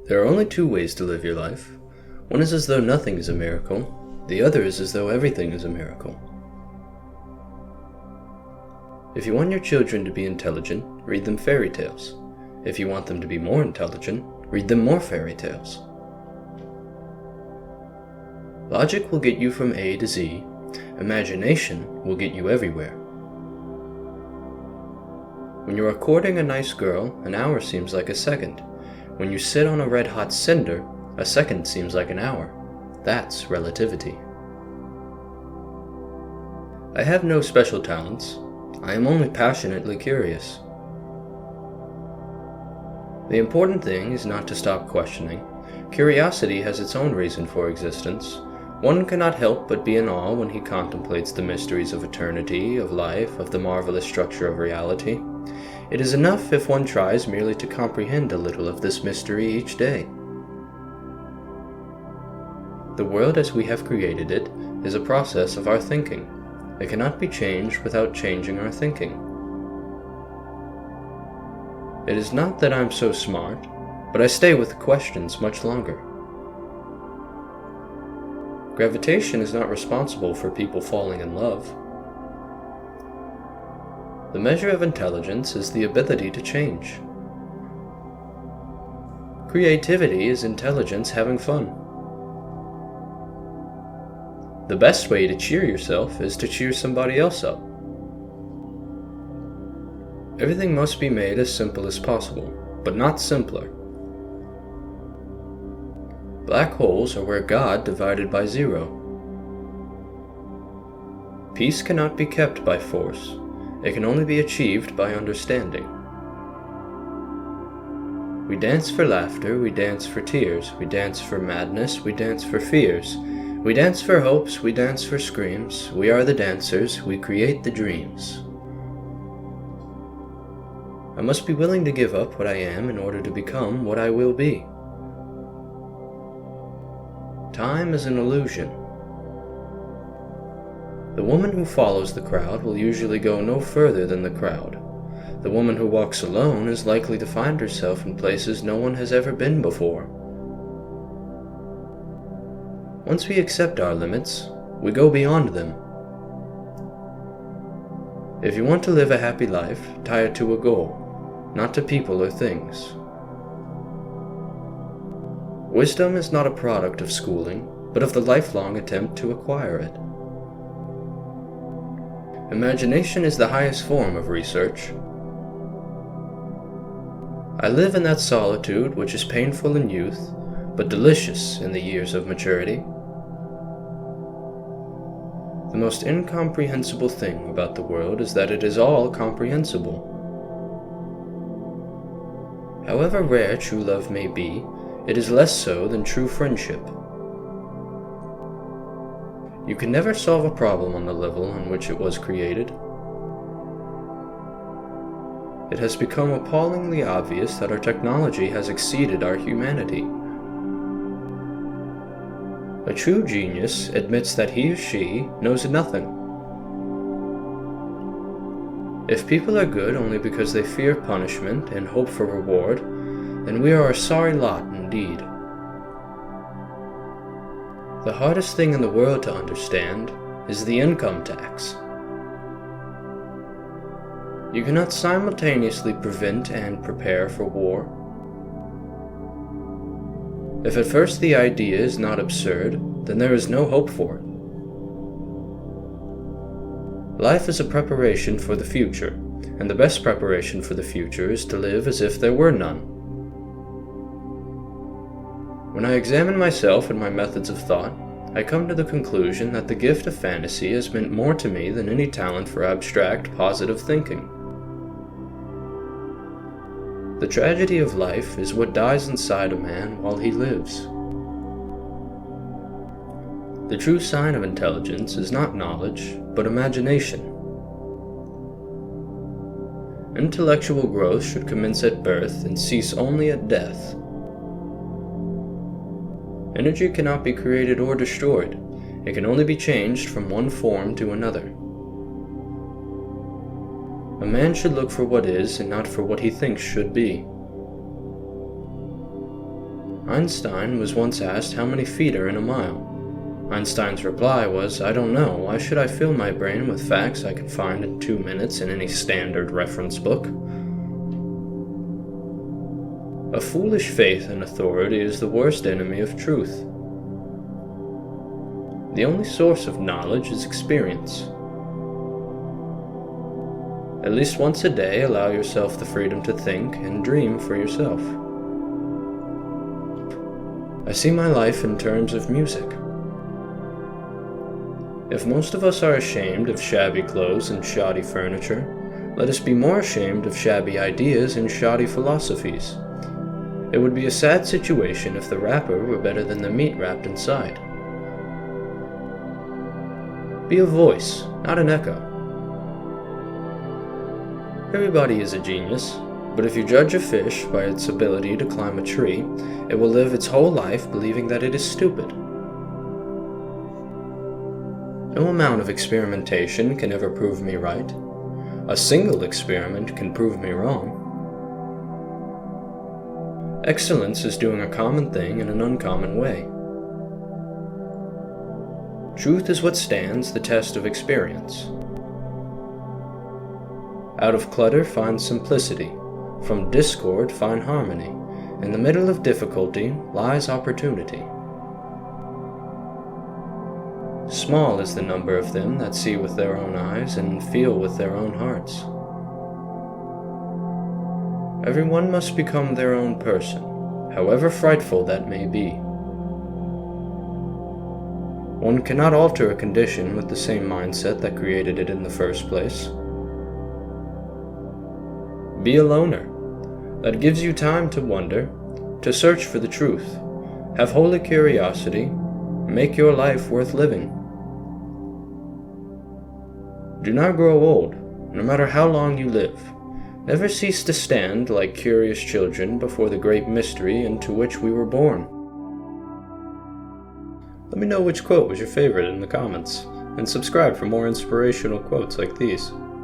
There are only two ways to live your life. One is as though nothing is a miracle. The other is as though everything is a miracle. If you want your children to be intelligent, read them fairy tales. If you want them to be more intelligent, read them more fairy tales. Logic will get you from A to Z. Imagination will get you everywhere. When you are courting a nice girl, an hour seems like a second. When you sit on a red-hot cinder, a second seems like an hour. That's relativity. I have no special talents. I am only passionately curious. The important thing is not to stop questioning. Curiosity has its own reason for existence. One cannot help but be in awe when he contemplates the mysteries of eternity, of life, of the marvelous structure of reality. It is enough if one tries merely to comprehend a little of this mystery each day. The world as we have created it is a process of our thinking. It cannot be changed without changing our thinking. It is not that I am so smart, but I stay with questions much longer. Gravitation is not responsible for people falling in love. The measure of intelligence is the ability to change. Creativity is intelligence having fun. The best way to cheer yourself is to cheer somebody else up. Everything must be made as simple as possible, but not simpler. Black holes are where God divided by zero. Peace cannot be kept by force. It can only be achieved by understanding. We dance for laughter, we dance for tears, we dance for madness, we dance for fears. We dance for hopes, we dance for screams. We are the dancers, we create the dreams. I must be willing to give up what I am in order to become what I will be. Time is an illusion. The woman who follows the crowd will usually go no further than the crowd. The woman who walks alone is likely to find herself in places no one has ever been before. Once we accept our limits, we go beyond them. If you want to live a happy life, tie it to a goal, not to people or things. Wisdom is not a product of schooling, but of the lifelong attempt to acquire it. Imagination is the highest form of research. I live in that solitude which is painful in youth, but delicious in the years of maturity. The most incomprehensible thing about the world is that it is all comprehensible. However rare true love may be, it is less so than true friendship. You can never solve a problem on the level on which it was created. It has become appallingly obvious that our technology has exceeded our humanity. A true genius admits that he or she knows nothing. If people are good only because they fear punishment and hope for reward, then we are a sorry lot indeed. The hardest thing in the world to understand is the income tax. You cannot simultaneously prevent and prepare for war. If at first the idea is not absurd, then there is no hope for it. Life is a preparation for the future, and the best preparation for the future is to live as if there were none. When I examine myself and my methods of thought, I come to the conclusion that the gift of fantasy has meant more to me than any talent for abstract, positive thinking. The tragedy of life is what dies inside a man while he lives. The true sign of intelligence is not knowledge, but imagination. Intellectual growth should commence at birth and cease only at death. Energy cannot be created or destroyed. It can only be changed from one form to another. A man should look for what is and not for what he thinks should be. Einstein was once asked how many feet are in a mile. Einstein's reply was, "I don't know. Why should I fill my brain with facts I can find in 2 minutes in any standard reference book?" A foolish faith in authority is the worst enemy of truth. The only source of knowledge is experience. At least once a day, allow yourself the freedom to think and dream for yourself. I see my life in terms of music. If most of us are ashamed of shabby clothes and shoddy furniture, let us be more ashamed of shabby ideas and shoddy philosophies. It would be a sad situation if the wrapper were better than the meat wrapped inside. Be a voice, not an echo. Everybody is a genius, but if you judge a fish by its ability to climb a tree, it will live its whole life believing that it is stupid. No amount of experimentation can ever prove me right. A single experiment can prove me wrong. Excellence is doing a common thing in an uncommon way. Truth is what stands the test of experience. Out of clutter find simplicity. From discord find harmony. In the middle of difficulty lies opportunity. Small is the number of them that see with their own eyes and feel with their own hearts. Everyone must become their own person, however frightful that may be. One cannot alter a condition with the same mindset that created it in the first place. Be a loner. That gives you time to wonder, to search for the truth. Have holy curiosity. Make your life worth living. Do not grow old, no matter how long you live. Never cease to stand like curious children before the great mystery into which we were born. Let me know which quote was your favorite in the comments, and subscribe for more inspirational quotes like these.